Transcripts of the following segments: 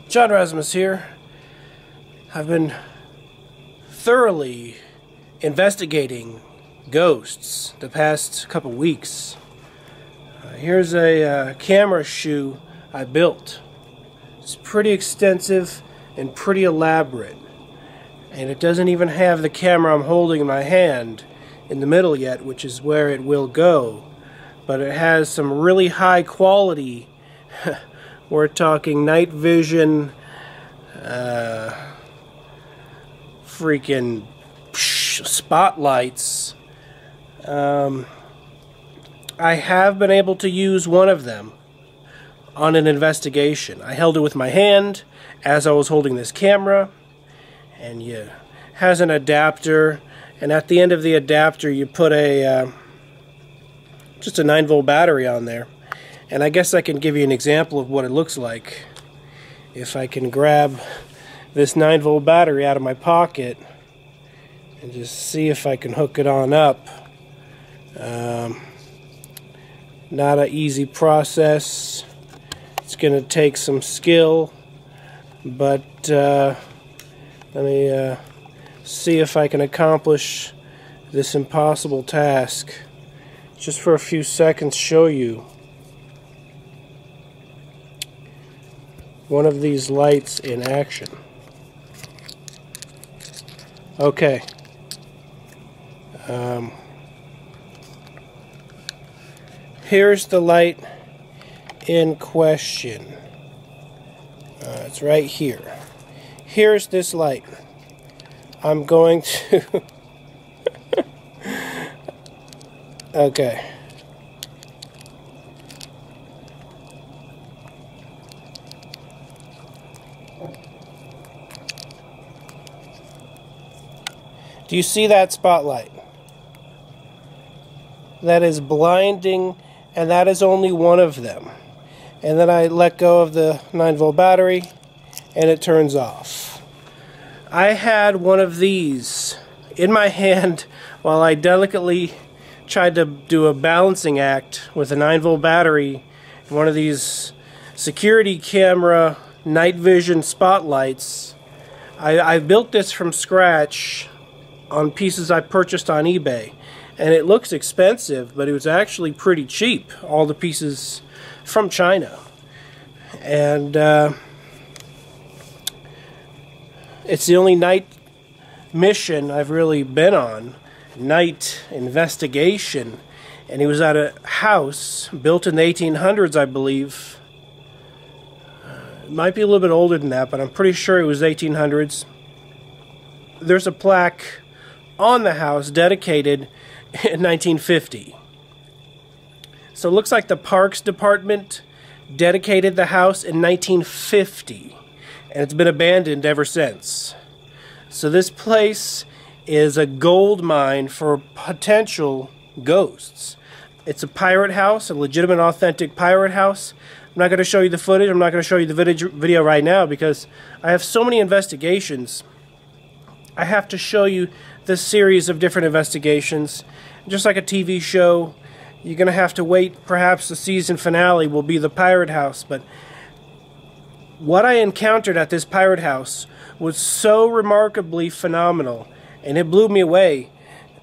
John Rasmus here. I've been thoroughly investigating ghosts the past couple weeks. Here's a camera shoe I built. It's pretty extensive and pretty elaborate. And it doesn't even have the camera I'm holding in my hand in the middle yet, which is where it will go. But it has some really high quality we're talking night vision, freaking spotlights. I have been able to use one of them on an investigation. I held it with my hand as I was holding this camera, and it has an adapter, and at the end of the adapter you put a just a 9-volt battery on there. And I guess I can give you an example of what it looks like. If I can grab this 9-volt battery out of my pocket and just see if I can hook it on up. Not an easy process. It's going to take some skill, but let me see if I can accomplish this impossible task. Just for a few seconds, show you one of these lights in action. Okay. Here's the light in question. It's right here. Here's this light. I'm going to... Okay. Do you see that spotlight? That is blinding, and that is only one of them. And then I let go of the 9-volt battery, and it turns off. I had one of these in my hand while I delicately tried to do a balancing act with a 9-volt battery, one of these security camera night vision spotlights. I built this from scratch on pieces I purchased on eBay, and it looks expensive, but it was actually pretty cheap, all the pieces from China. And it's the only night mission I've really been on, night investigation, and it was at a house built in the 1800s, I believe. It might be a little bit older than that, but I'm pretty sure it was 1800s. There's a plaque on the house dedicated in 1950. So it looks like the Parks Department dedicated the house in 1950, and it's been abandoned ever since. So this place is a gold mine for potential ghosts. It's a pirate house, a legitimate, authentic pirate house. I'm not going to show you the footage. I'm not going to show you the video right now because I have so many investigations. I have to show you this series of different investigations. Just like a TV show, you're going to have to wait. Perhaps the season finale will be the pirate house. But what I encountered at this pirate house was so remarkably phenomenal, and it blew me away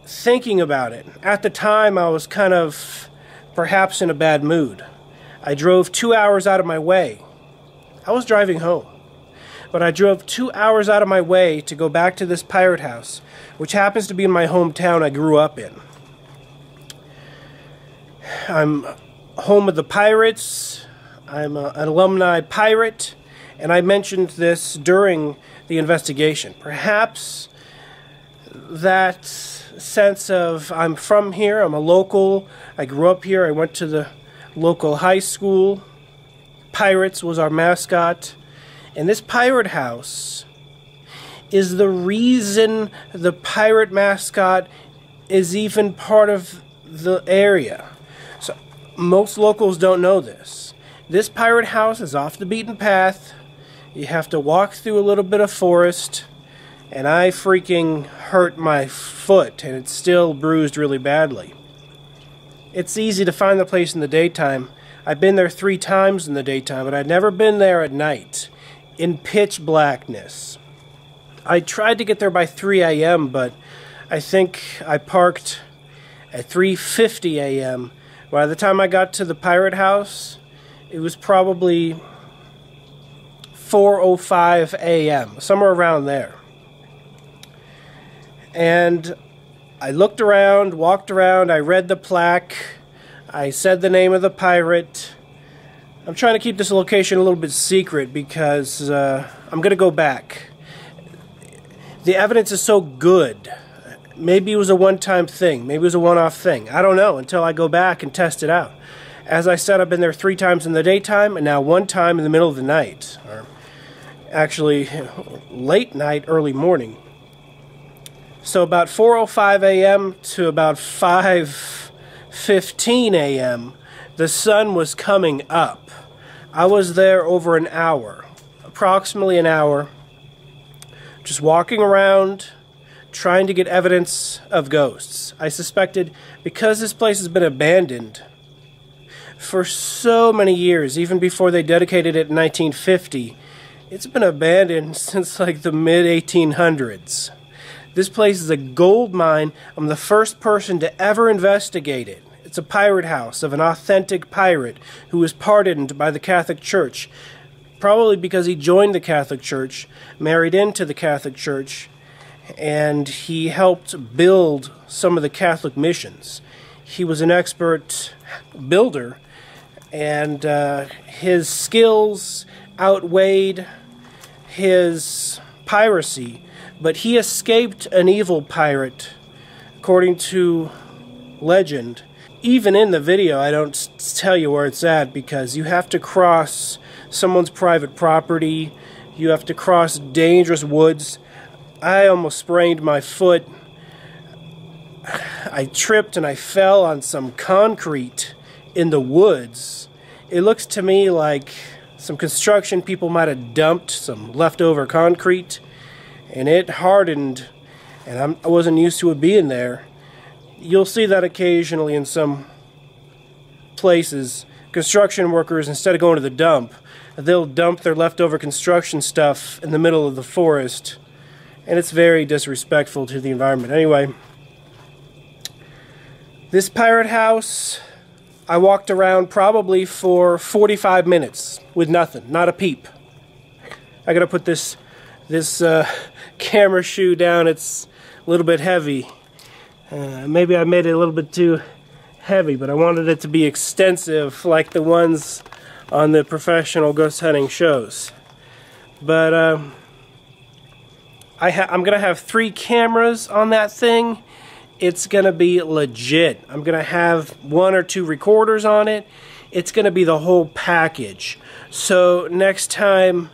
thinking about it. At the time, I was kind of perhaps in a bad mood. I drove 2 hours out of my way. I was driving home. But I drove 2 hours out of my way to go back to this pirate house, which happens to be in my hometown I grew up in. I'm home of the pirates. I'm an alumni pirate, and I mentioned this during the investigation. Perhaps that sense of I'm from here, I'm a local, I grew up here, I went to the local high school. Pirates was our mascot. And this pirate house is the reason the pirate mascot is even part of the area. So most locals don't know this. This pirate house is off the beaten path. You have to walk through a little bit of forest, and I freaking hurt my foot, and it's still bruised really badly. It's easy to find the place in the daytime. I've been there 3 times in the daytime, but I'd never been there at night, in pitch blackness. I tried to get there by 3 a.m., but I think I parked at 3:50 a.m. By the time I got to the pirate house, it was probably 4:05 a.m., somewhere around there. And I looked around, walked around, I read the plaque, I said the name of the pirate. I'm trying to keep this location a little bit secret because I'm going to go back. The evidence is so good. Maybe it was a one-time thing. Maybe it was a one-off thing. I don't know until I go back and test it out. As I said, I've been there 3 times in the daytime and now 1 time in the middle of the night. Or actually, late night, early morning. So about 4:05 a.m. to about 5:15 a.m., the sun was coming up. I was there over an hour, approximately an hour, just walking around, trying to get evidence of ghosts. I suspected, because this place has been abandoned for so many years, even before they dedicated it in 1950, it's been abandoned since like the mid-1800s. This place is a gold mine. I'm the first person to ever investigate it. It's a pirate house of an authentic pirate who was pardoned by the Catholic Church, probably because he joined the Catholic Church, married into the Catholic Church, and he helped build some of the Catholic missions. He was an expert builder, and his skills outweighed his piracy, but he escaped an evil pirate, according to legend. Even in the video, I don't tell you where it's at because you have to cross someone's private property. You have to cross dangerous woods. I almost sprained my foot. I tripped and I fell on some concrete in the woods. It looks to me like some construction people might have dumped some leftover concrete, and it hardened, and I wasn't used to it being there. You'll see that occasionally in some places. Construction workers, instead of going to the dump, they'll dump their leftover construction stuff in the middle of the forest, and it's very disrespectful to the environment. Anyway, this pirate house, I walked around probably for 45 minutes with nothing, not a peep. I gotta put this camera shoe down. It's a little bit heavy. Maybe I made it a little bit too heavy, but I wanted it to be extensive like the ones on the professional ghost hunting shows. But I'm going to have 3 cameras on that thing. It's going to be legit. I'm going to have 1 or 2 recorders on it. It's going to be the whole package. So next time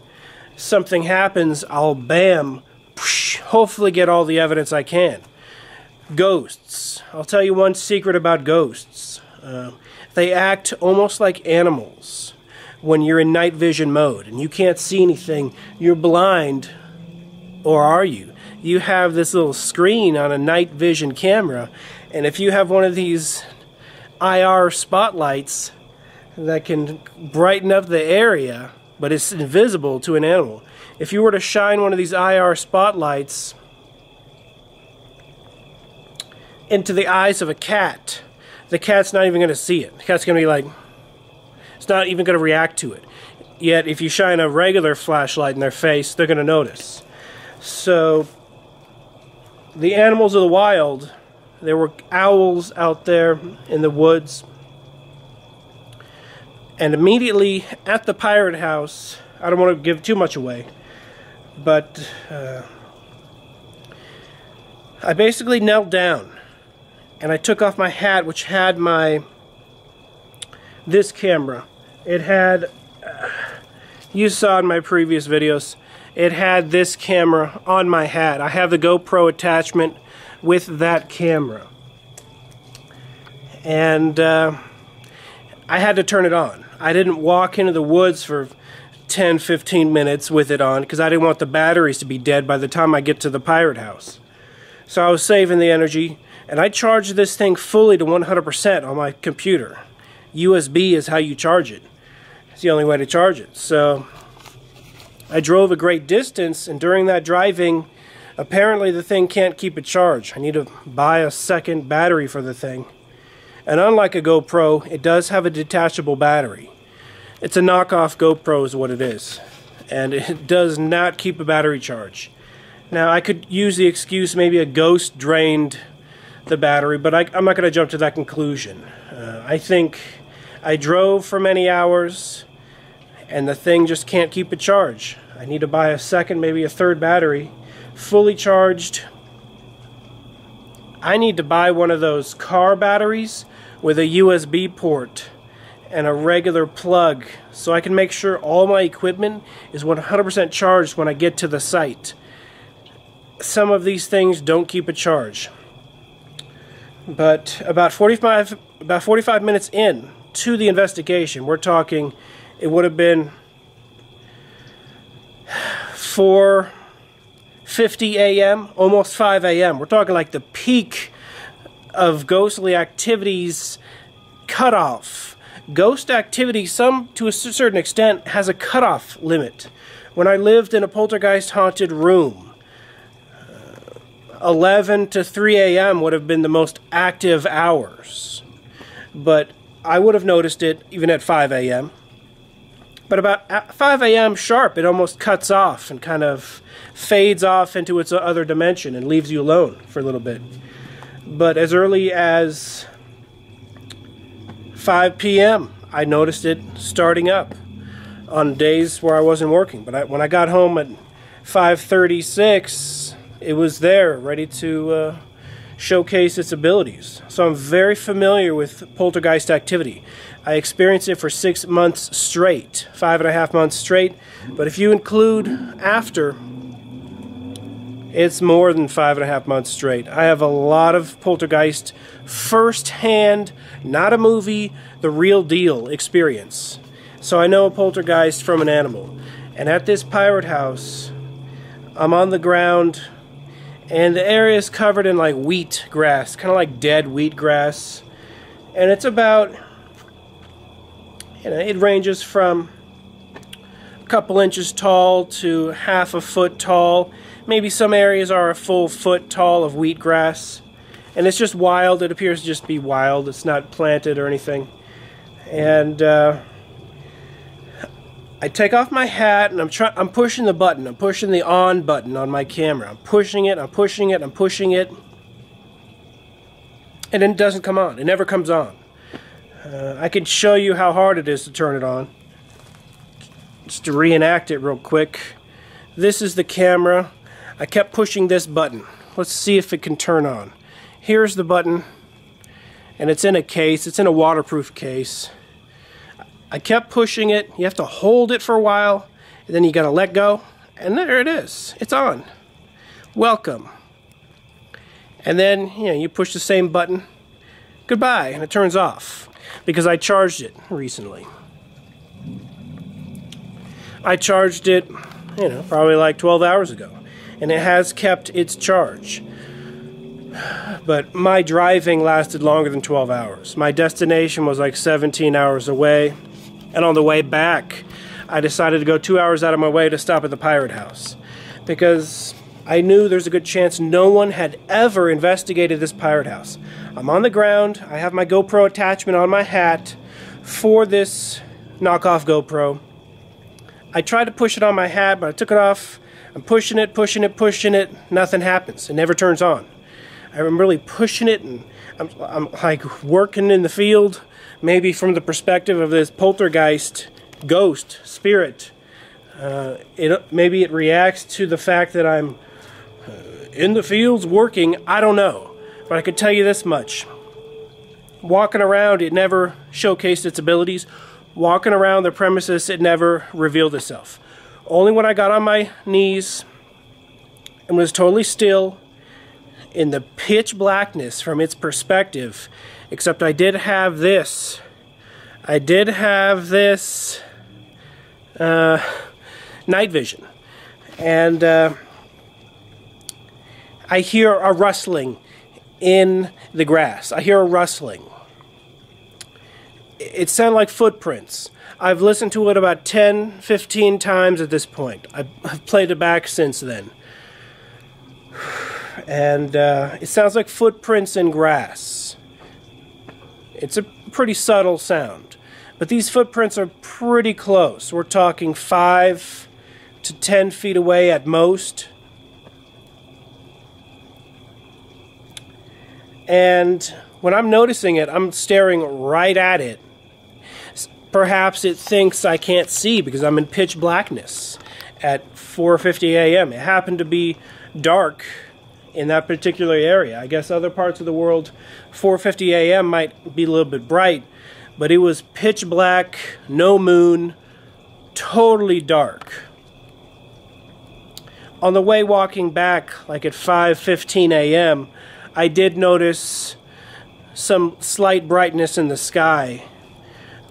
something happens, I'll hopefully get all the evidence I can. Ghosts. I'll tell you one secret about ghosts. They act almost like animals when you're in night vision mode and you can't see anything. You're blind, or are you? You have this little screen on a night vision camera, and if you have one of these IR spotlights that can brighten up the area, but it's invisible to an animal. If you were to shine one of these IR spotlights into the eyes of a cat, the cat's not even going to see it. The cat's going to be like, it's not even going to react to it. Yet if you shine a regular flashlight in their face, they're going to notice. So the animals of the wild, there were owls out there in the woods, and immediately at the pirate house, I don't want to give too much away, but I basically knelt down and I took off my hat, which had this camera. It had, you saw in my previous videos, it had this camera on my hat. I have the GoPro attachment with that camera. And I had to turn it on. I didn't walk into the woods for 10-15 minutes with it on because I didn't want the batteries to be dead by the time I get to the pirate house. So I was saving the energy, and I charged this thing fully to 100% on my computer. USB is how you charge it. It's the only way to charge it. So I drove a great distance, and during that driving, apparently the thing can't keep a charge. I need to buy a second battery for the thing. And unlike a GoPro, it does have a detachable battery. It's a knockoff GoPro is what it is. And it does not keep a battery charge. Now, I could use the excuse maybe a ghost drained the battery, but I'm not going to jump to that conclusion. I think I drove for many hours, and the thing just can't keep a charge. I need to buy a second, maybe a third battery, fully charged. I need to buy one of those car batteries with a USB port and a regular plug so I can make sure all my equipment is 100% charged when I get to the site. Some of these things don't keep a charge. But about 45 minutes in to the investigation, we're talking, it would have been 4:50 a.m., almost 5 a.m. We're talking like the peak of ghostly activities cutoff. Ghost activity, some to a certain extent, has a cutoff limit. When I lived in a poltergeist haunted room, 11 to 3 a.m. would have been the most active hours. But I would have noticed it even at 5 a.m. But about 5 a.m. sharp, it almost cuts off and kind of fades off into its other dimension and leaves you alone for a little bit. But as early as 5 p.m., I noticed it starting up on days where I wasn't working. But when I got home at 5:36, it was there, ready to showcase its abilities. So I'm very familiar with poltergeist activity. I experienced it for 6 months straight, 5.5 months straight. But if you include after, it's more than 5.5 months straight. I have a lot of poltergeist first-hand, not a movie, the real deal experience. So I know a poltergeist from an animal. And at this pirate house, I'm on the ground, and the area is covered in like wheat grass, kind of like dead wheat grass. And it's about, it ranges from a couple inches tall to half a foot tall. Maybe some areas are a full foot tall of wheat grass. And it's just wild. It appears to just be wild. It's not planted or anything. And I take off my hat and I'm pushing the button. I'm pushing the on button on my camera. I'm pushing it, I'm pushing it, I'm pushing it. And it doesn't come on. It never comes on. I could show you how hard it is to turn it on. Just to reenact it real quick. This is the camera. I kept pushing this button. Let's see if it can turn on. Here's the button. And it's in a case. It's in a waterproof case. I kept pushing it. You have to hold it for a while, and then you gotta let go, and there it is. It's on. Welcome. And then you push the same button. Goodbye, and it turns off because I charged it recently. I charged it, probably like 12 hours ago, and it has kept its charge. But my driving lasted longer than 12 hours. My destination was like 17 hours away. And on the way back, I decided to go 2 hours out of my way to stop at the pirate house. Because I knew there's a good chance no one had ever investigated this pirate house. I'm on the ground. I have my GoPro attachment on my hat for this knockoff GoPro. I tried to push it on my hat, but I took it off. I'm pushing it, pushing it, pushing it. Nothing happens. It never turns on. I'm really pushing it, and I'm like working in the field, maybe from the perspective of this poltergeist ghost spirit. Maybe it reacts to the fact that I'm in the fields working, I don't know. But I could tell you this much. Walking around, it never showcased its abilities. Walking around the premises, it never revealed itself. Only when I got on my knees and was totally still in the pitch blackness from its perspective, except I did have this. I did have this night vision. And I hear a rustling in the grass. I hear a rustling. It sounded like footprints. I've listened to it about 10, 15 times at this point. I've played it back since then. And it sounds like footprints in grass. It's a pretty subtle sound. But these footprints are pretty close. We're talking 5 to 10 feet away at most. And when I'm noticing it, I'm staring right at it. Perhaps it thinks I can't see because I'm in pitch blackness at 4:50 a.m. It happened to be dark in that particular area. I guess other parts of the world, 4:50 a.m. might be a little bit bright, but it was pitch black, no moon, totally dark. On the way walking back, like at 5:15 a.m., I did notice some slight brightness in the sky.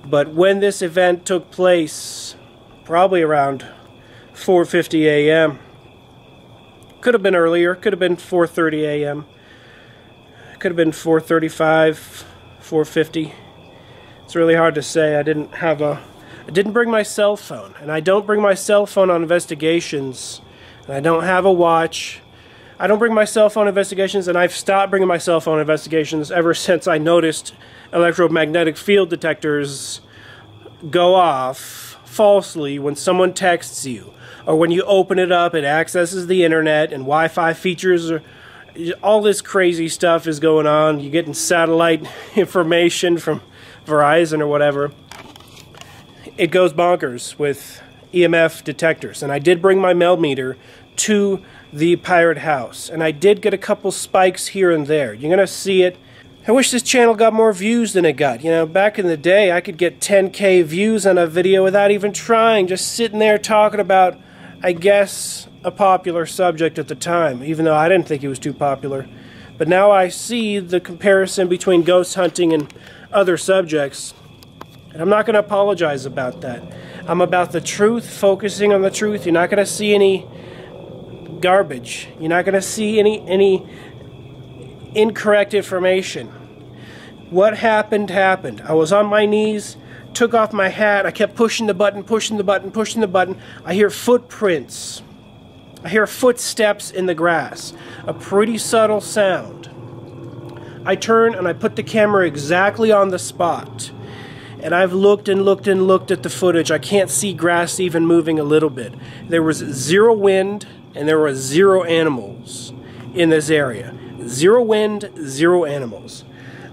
But when this event took place, probably around 4:50 a.m., could have been earlier, could have been 4:30 a.m., could have been 4:35, 4:50. It's really hard to say. I didn't bring my cell phone, and I don't bring my cell phone on investigations, and I don't have a watch. I don't bring my cell phone investigations, and I've stopped bringing my cell phone investigations ever since I noticed electromagnetic field detectors go off falsely when someone texts you, or when you open it up, it accesses the internet, and Wi-Fi features, all this crazy stuff is going on. You're getting satellite information from Verizon or whatever. It goes bonkers with EMF detectors, and I did bring my millimeter to the pirate house, and I did get a couple spikes here and there. You're gonna see it. I wish this channel got more views than it got. You know, back in the day, I could get 10K views on a video without even trying, just sitting there talking about, I guess, a popular subject at the time, even though I didn't think it was too popular. But now I see the comparison between ghost hunting and other subjects, and I'm not going to apologize about that. I'm about the truth, focusing on the truth. You're not going to see any garbage. You're not going to see any incorrect information. What happened, happened. I was on my knees, took off my hat, I kept pushing the button, pushing the button, pushing the button. I hear footprints. I hear footsteps in the grass. A pretty subtle sound. I turn and I put the camera exactly on the spot. And I've looked and looked and looked at the footage. I can't see grass even moving a little bit. There was zero wind, and there were zero animals in this area. Zero wind, zero animals.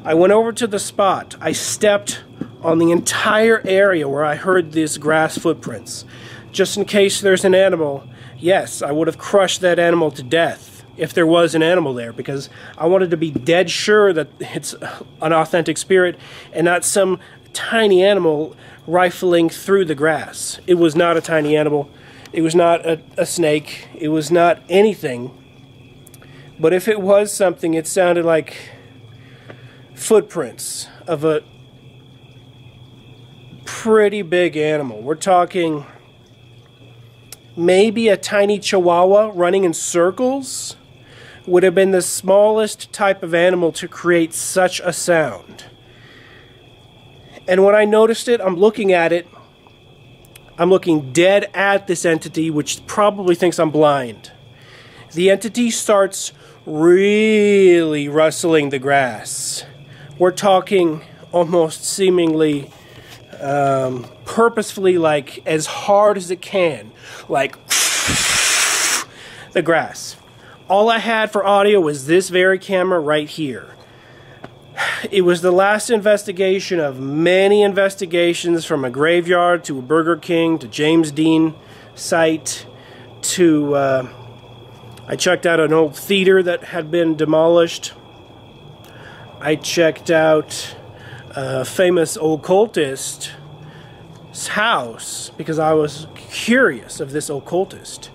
I went over to the spot. I stepped on the entire area where I heard these grass footprints. Just in case there's an animal, yes, I would have crushed that animal to death if there was an animal there, because I wanted to be dead sure that it's an authentic spirit and not some tiny animal rifling through the grass. It was not a tiny animal. It was not a snake. It was not anything. But if it was something, it sounded like footprints of a pretty big animal. We're talking maybe a tiny chihuahua running in circles would have been the smallest type of animal to create such a sound. And when I noticed it, I'm looking at it. I'm looking dead at this entity, which probably thinks I'm blind. The entity starts really rustling the grass. We're talking almost seemingly purposefully, like as hard as it can, like the grass. All I had for audio was this very camera right here. It was the last investigation of many investigations, from a graveyard to a Burger King to James Dean site to, I checked out an old theater that had been demolished. I checked out a famous occultist's house because I was curious of this occultist,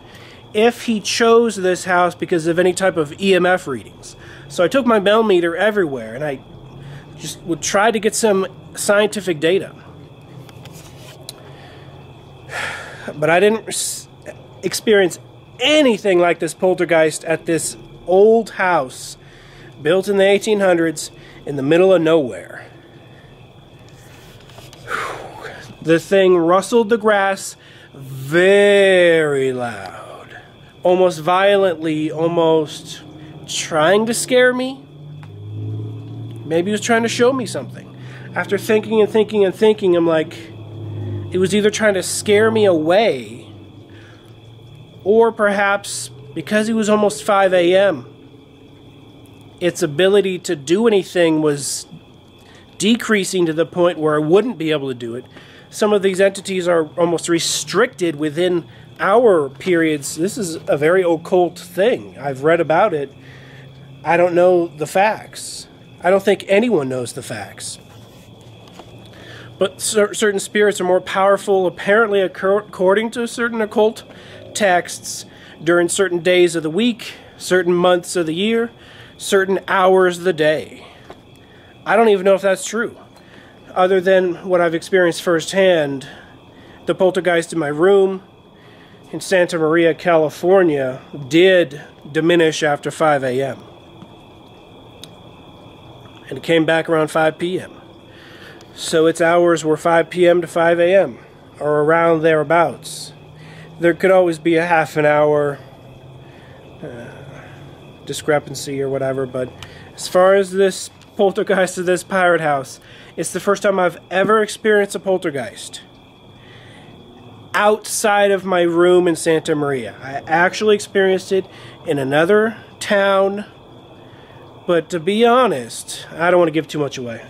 if he chose this house because of any type of EMF readings. So I took my bell meter everywhere and I just would try to get some scientific data. But I didn't experience anything like this poltergeist at this old house built in the 1800s in the middle of nowhere. The thing rustled the grass very loud, almost violently, almost trying to scare me. Maybe he was trying to show me something. After thinking and thinking and thinking, I'm like, it was either trying to scare me away, or perhaps because it was almost 5 a.m., its ability to do anything was decreasing to the point where I wouldn't be able to do it. Some of these entities are almost restricted within hour periods. This is a very occult thing. I've read about it. I don't know the facts. I don't think anyone knows the facts. But certain spirits are more powerful, apparently, according to certain occult texts, during certain days of the week, certain months of the year, certain hours of the day. I don't even know if that's true. Other than what I've experienced firsthand, the poltergeist in my room in Santa Maria, California, did diminish after 5 a.m. And it came back around 5 p.m. So its hours were 5 p.m. to 5 a.m. or around thereabouts. There could always be a half an hour discrepancy or whatever, but as far as this poltergeist of this pirate house, it's the first time I've ever experienced a poltergeist outside of my room in Santa Maria. I actually experienced it in another town, but to be honest, I don't want to give too much away.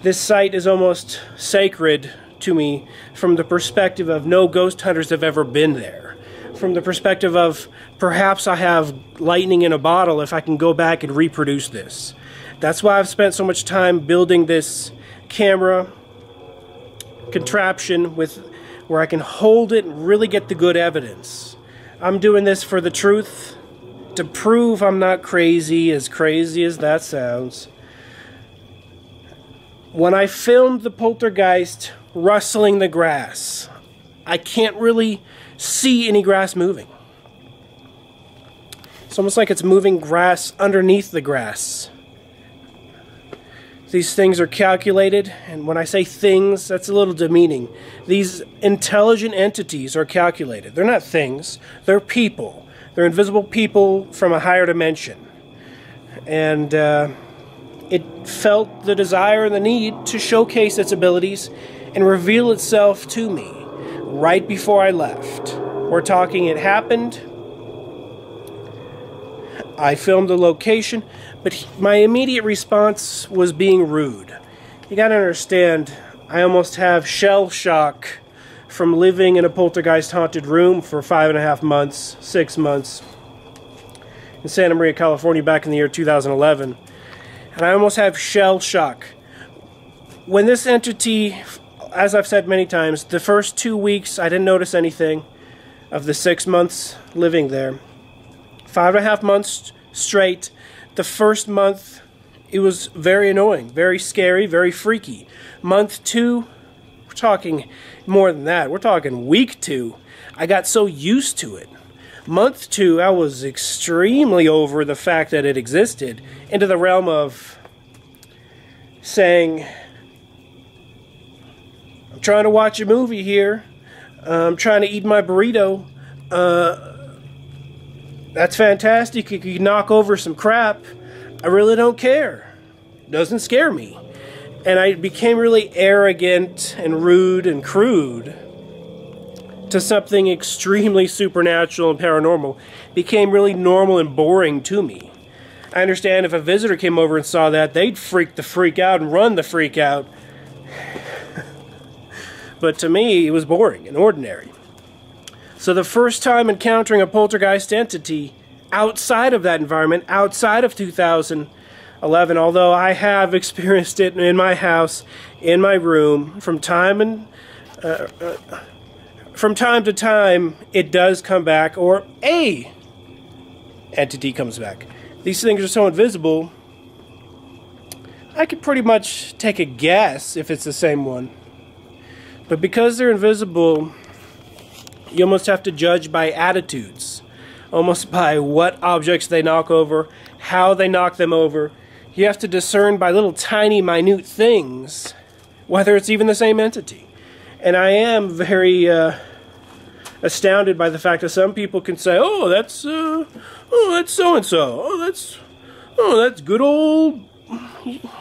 This site is almost sacred to me from the perspective of no ghost hunters have ever been there. From the perspective of perhaps I have lightning in a bottle if I can go back and reproduce this. That's why I've spent so much time building this camera contraption with where I can hold it and really get the good evidence. I'm doing this for the truth, to prove I'm not crazy as that sounds. When I filmed the poltergeist rustling the grass, I can't really see any grass moving. It's almost like it's moving grass underneath the grass. These things are calculated, and when I say things, that's a little demeaning. These intelligent entities are calculated. They're not things, they're people. They're invisible people from a higher dimension. And it felt the desire and the need to showcase its abilities and reveal itself to me right before I left. We're talking it happened. I filmed the location, but my immediate response was being rude. You gotta understand, I almost have shell shock from living in a poltergeist haunted room for 5.5 months, 6 months in Santa Maria, California back in the year 2011. And I almost have shell shock. When this entity, as I've said many times, the first 2 weeks I didn't notice anything of the 6 months living there. 5.5 months straight. The first month, it was very annoying, very scary, very freaky. Month 2, we're talking more than that. We're talking week 2. I got so used to it. Month 2, I was extremely over the fact that it existed, into the realm of saying, I'm trying to watch a movie here. I'm trying to eat my burrito. That's fantastic. You can knock over some crap. I really don't care. Doesn't scare me. And I became really arrogant and rude and crude to something extremely supernatural and paranormal. Became really normal and boring to me. I understand if a visitor came over and saw that, they'd freak the freak out and run the freak out. But to me, it was boring and ordinary. So the first time encountering a poltergeist entity outside of that environment, outside of 2011, although I have experienced it in my house, in my room, from time to time, it does come back, or a entity comes back. These things are so invisible, I could pretty much take a guess if it's the same one. But because they're invisible, you almost have to judge by attitudes. Almost by what objects they knock over, how they knock them over. You have to discern by little tiny, minute things whether it's even the same entity. And I am very astounded by the fact that some people can say, "Oh, that's so-and-so. Oh, that's good old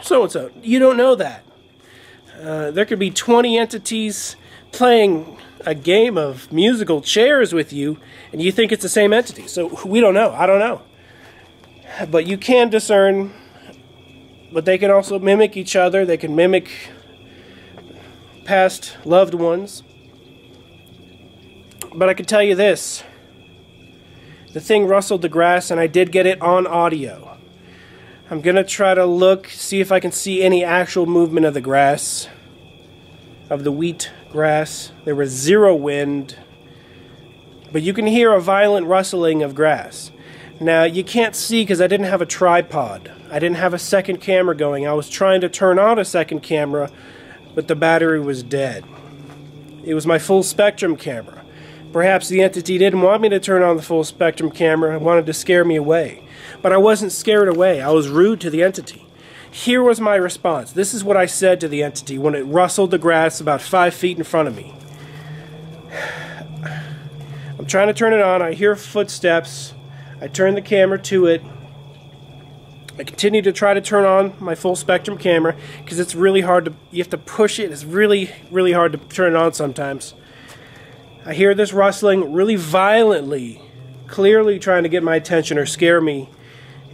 so-and-so." You don't know that. There could be 20 entities playing a game of musical chairs with you, and you think it's the same entity. So we don't know. I don't know. But you can discern, but they can also mimic each other. They can mimic past loved ones. But I can tell you this. The thing rustled the grass, and I did get it on audio. I'm going to try to look, see if I can see any actual movement of the grass, of the wheat grass. There was zero wind, but you can hear a violent rustling of grass. Now, you can't see because I didn't have a tripod. I didn't have a second camera going. I was trying to turn on a second camera, but the battery was dead. It was my full spectrum camera. Perhaps the entity didn't want me to turn on the full spectrum camera and wanted to scare me away. But I wasn't scared away. I was rude to the entity. Here was my response. This is what I said to the entity when it rustled the grass about 5 feet in front of me. I'm trying to turn it on. I hear footsteps. I turn the camera to it. I continue to try to turn on my full spectrum camera because it's really hard to, you have to push it. It's really, really hard to turn it on sometimes. I hear this rustling really violently, clearly trying to get my attention or scare me.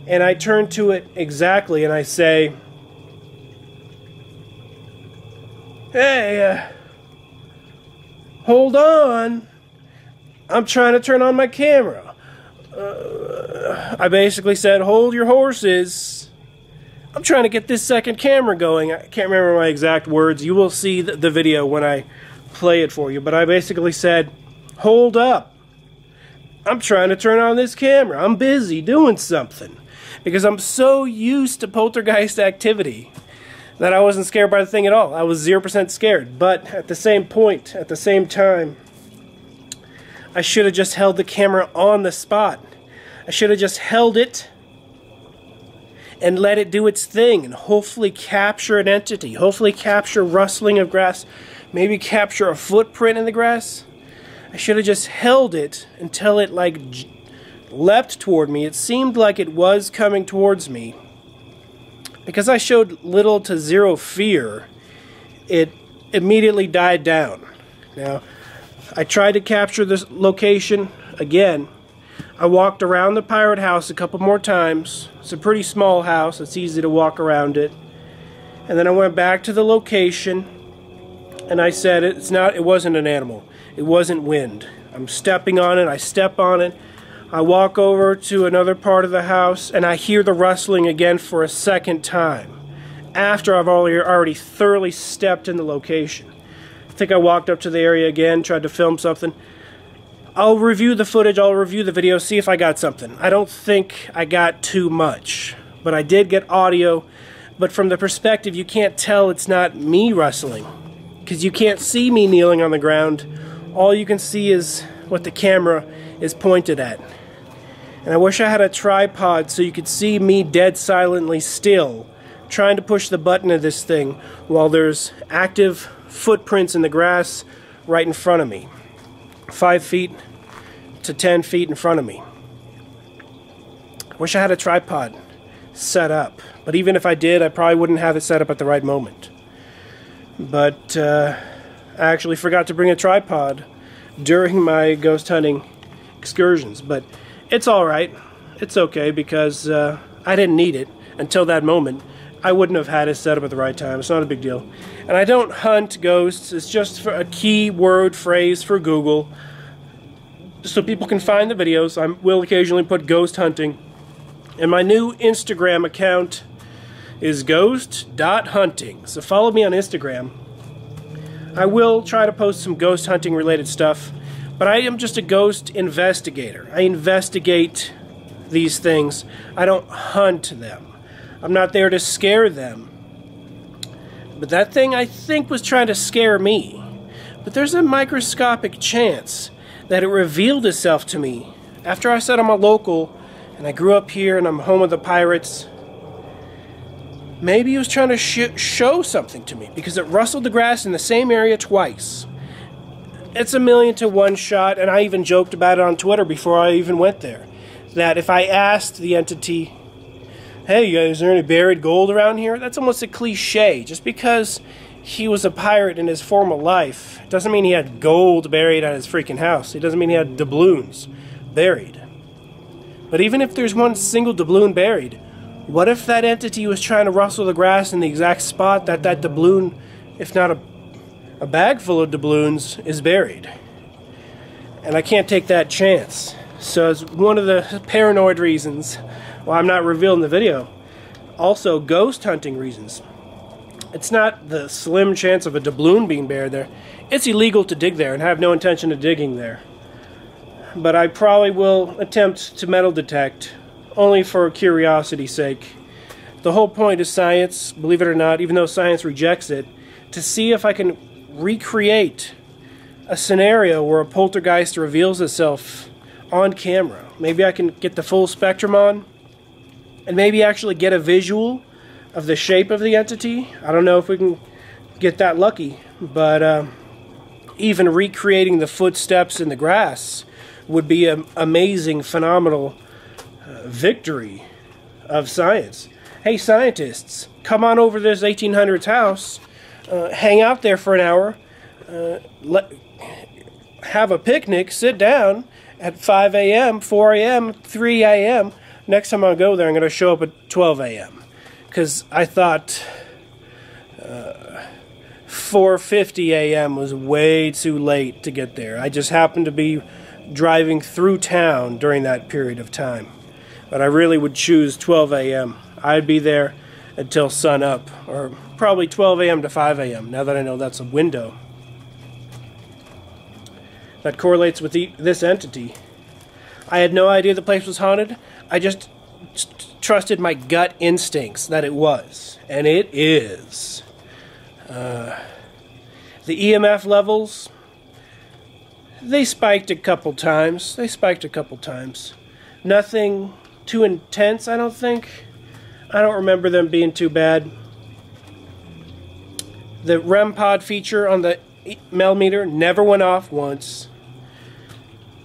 And I turn to it exactly and I say, "Hey, hold on. I'm trying to turn on my camera." I basically said, "Hold your horses. I'm trying to get this second camera going." I can't remember my exact words. You will see the video when I play it for you. But I basically said, "Hold up. I'm trying to turn on this camera. I'm busy doing something." Because I'm so used to poltergeist activity that I wasn't scared by the thing at all. I was 0% scared. But at the same point, at the same time, I should have just held the camera on the spot. I should have just held it and let it do its thing and hopefully capture an entity. Hopefully capture rustling of grass. Maybe capture a footprint in the grass. I should have just held it until it leapt toward me. It seemed like it was coming towards me. Because I showed little to zero fear, it immediately died down. Now, I tried to capture this location again. I walked around the pirate house a couple more times. It's a pretty small house. It's easy to walk around it. And then I went back to the location and I said it wasn't an animal. It wasn't wind. I'm stepping on it. I step on it. I walk over to another part of the house and I hear the rustling again for a second time after I've already thoroughly stepped in the location. I think I walked up to the area again, tried to film something. I'll review the footage, I'll review the video, see if I got something. I don't think I got too much, but I did get audio. But from the perspective, you can't tell it's not me rustling, because you can't see me kneeling on the ground. All you can see is what the camera is pointed at. And I wish I had a tripod so you could see me dead silently still, trying to push the button of this thing while there's active footprints in the grass right in front of me. 5 feet to 10 feet in front of me. I wish I had a tripod set up. But even if I did, I probably wouldn't have it set up at the right moment. But I actually forgot to bring a tripod during my ghost hunting excursions. But it's alright. It's okay because I didn't need it until that moment. I wouldn't have had it set up at the right time. It's not a big deal. And I don't hunt ghosts. It's just for a keyword phrase for Google. so people can find the videos. I will occasionally put ghost hunting. And my new Instagram account is ghost.hunting. So follow me on Instagram. I will try to post some ghost hunting related stuff, but I am just a ghost investigator. I investigate these things. I don't hunt them. I'm not there to scare them. But that thing, I think, was trying to scare me. But there's a microscopic chance that it revealed itself to me after I said I'm a local and I grew up here and I'm home of the pirates. Maybe he was trying to show something to me because it rustled the grass in the same area twice. It's 1,000,000 to 1 shot, and I even joked about it on Twitter before I even went there. That if I asked the entity, hey, is there any buried gold around here? That's almost a cliche. Just because he was a pirate in his former life doesn't mean he had gold buried at his freaking house. It doesn't mean he had doubloons buried. But even if there's one single doubloon buried, what if that entity was trying to rustle the grass in the exact spot that that doubloon, if not a bag full of doubloons, is buried? And I can't take that chance. So it's one of the paranoid reasons why I'm not revealing the video. Also, ghost hunting reasons. It's not the slim chance of a doubloon being buried there. It's illegal to dig there, and I have no intention of digging there. But I probably will attempt to metal detect, only for curiosity's sake. The whole point is science, believe it or not, even though science rejects it, to see if I can recreate a scenario where a poltergeist reveals itself on camera. Maybe I can get the full spectrum on, and maybe actually get a visual of the shape of the entity. I don't know if we can get that lucky, but even recreating the footsteps in the grass would be an amazing, phenomenal victory of science. Hey, scientists, come on over to this 1800s house, hang out there for an hour, have a picnic, sit down at 5 a.m., 4 a.m., 3 a.m. Next time I go there, I'm going to show up at 12 a.m. because I thought 4:50 a.m. was way too late to get there. I just happened to be driving through town during that period of time. But I really would choose 12 a.m. I'd be there until sun up, or probably 12 a.m. to 5 a.m. now that I know that's a window. That correlates with this entity. I had no idea the place was haunted. I just trusted my gut instincts that it was. And it is. The EMF levels, they spiked a couple times. Nothing too intense, I don't think. I don't remember them being too bad. The REM pod feature on the millimeter never went off once.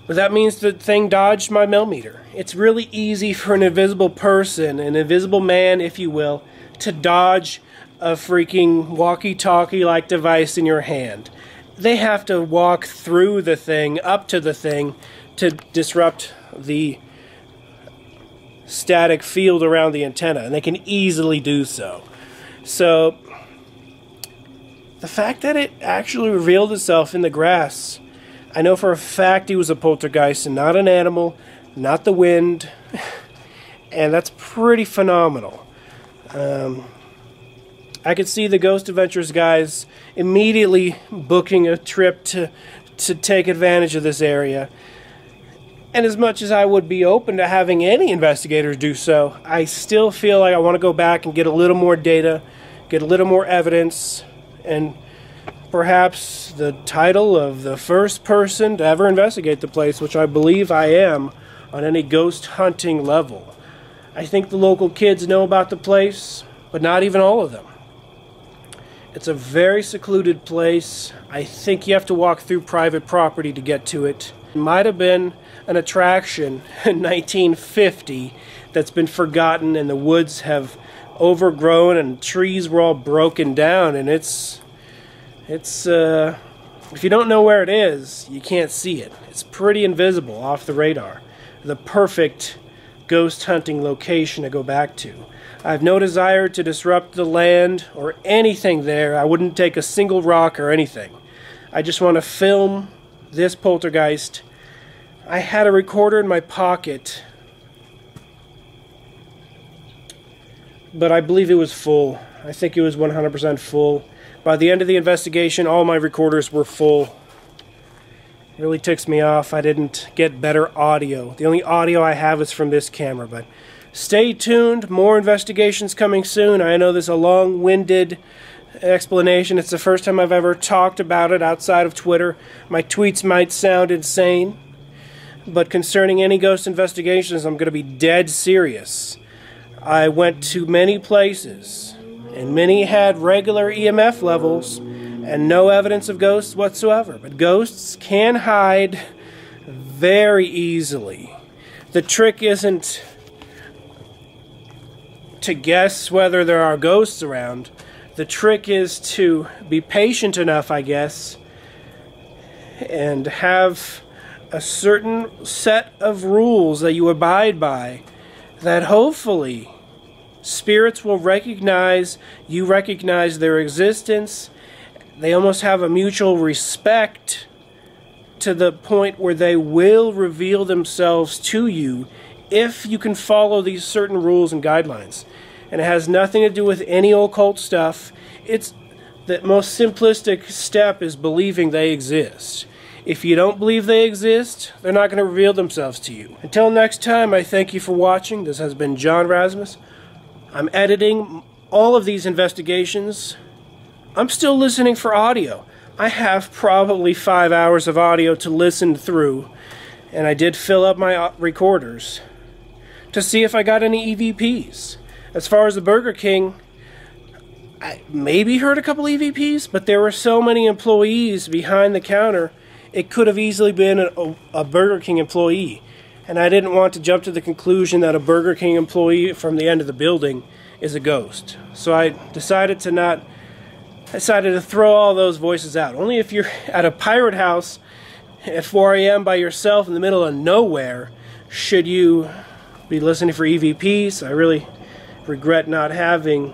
But that means the thing dodged my millimeter. It's really easy for an invisible person, an invisible man, if you will, to dodge a freaking walkie-talkie-like device in your hand. They have to walk through the thing, up to the thing, to disrupt the static field around the antenna, and they can easily do so. So, the fact that it actually revealed itself in the grass, I know for a fact he was a poltergeist and not an animal, not the wind, and that's pretty phenomenal. I could see the Ghost Adventures guys immediately booking a trip to take advantage of this area. And as much as I would be open to having any investigators do so, I still feel like I want to go back and get a little more data, get a little more evidence, and perhaps the title of the first person to ever investigate the place, which I believe I am on any ghost hunting level. I think the local kids know about the place, but not even all of them. It's a very secluded place. I think you have to walk through private property to get to it. It might have been an attraction in 1950 that's been forgotten, and the woods have overgrown and trees were all broken down, and it's if you don't know where it is, you can't see it. It's pretty invisible off the radar. The perfect ghost hunting location to go back to. I have no desire to disrupt the land or anything there. I wouldn't take a single rock or anything. I just want to film this poltergeist I had a recorder in my pocket, but I believe it was full. I think it was 100% full. By the end of the investigation, all my recorders were full. It really ticks me off I didn't get better audio. The only audio I have is from this camera, but stay tuned. More investigations coming soon. I know this is a long-winded explanation. It's the first time I've ever talked about it outside of Twitter. My tweets might sound insane, but concerning any ghost investigations, I'm going to be dead serious. I went to many places, and many had regular EMF levels and no evidence of ghosts whatsoever. But ghosts can hide very easily. The trick isn't to guess whether there are ghosts around. The trick is to be patient enough, I guess, and have a certain set of rules that you abide by that hopefully spirits will recognize, you recognize their existence. They almost have a mutual respect to the point where they will reveal themselves to you if you can follow these certain rules and guidelines. And it has nothing to do with any occult stuff. It's the most simplistic step is believing they exist. If you don't believe they exist, they're not going to reveal themselves to you. Until next time, I thank you for watching. This has been John Rasmus. I'm editing all of these investigations. I'm still listening for audio. I have probably 5 hours of audio to listen through, and I did fill up my recorders to see if I got any EVPs. As far as the Burger King, I maybe heard a couple EVPs, but there were so many employees behind the counter, it could have easily been a Burger King employee. And I didn't want to jump to the conclusion that a Burger King employee from the end of the building is a ghost. So I decided to throw all those voices out. Only if you're at a pirate house at 4 a.m. by yourself in the middle of nowhere should you be listening for EVPs. I really regret not having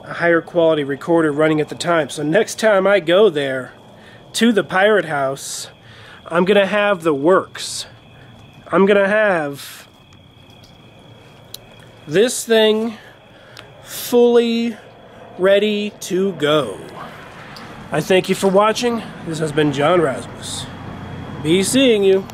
a higher quality recorder running at the time. So next time I go there to the pirate house, I'm going to have the works. I'm going to have this thing fully ready to go. I thank you for watching. This has been John Rasmus. Be seeing you.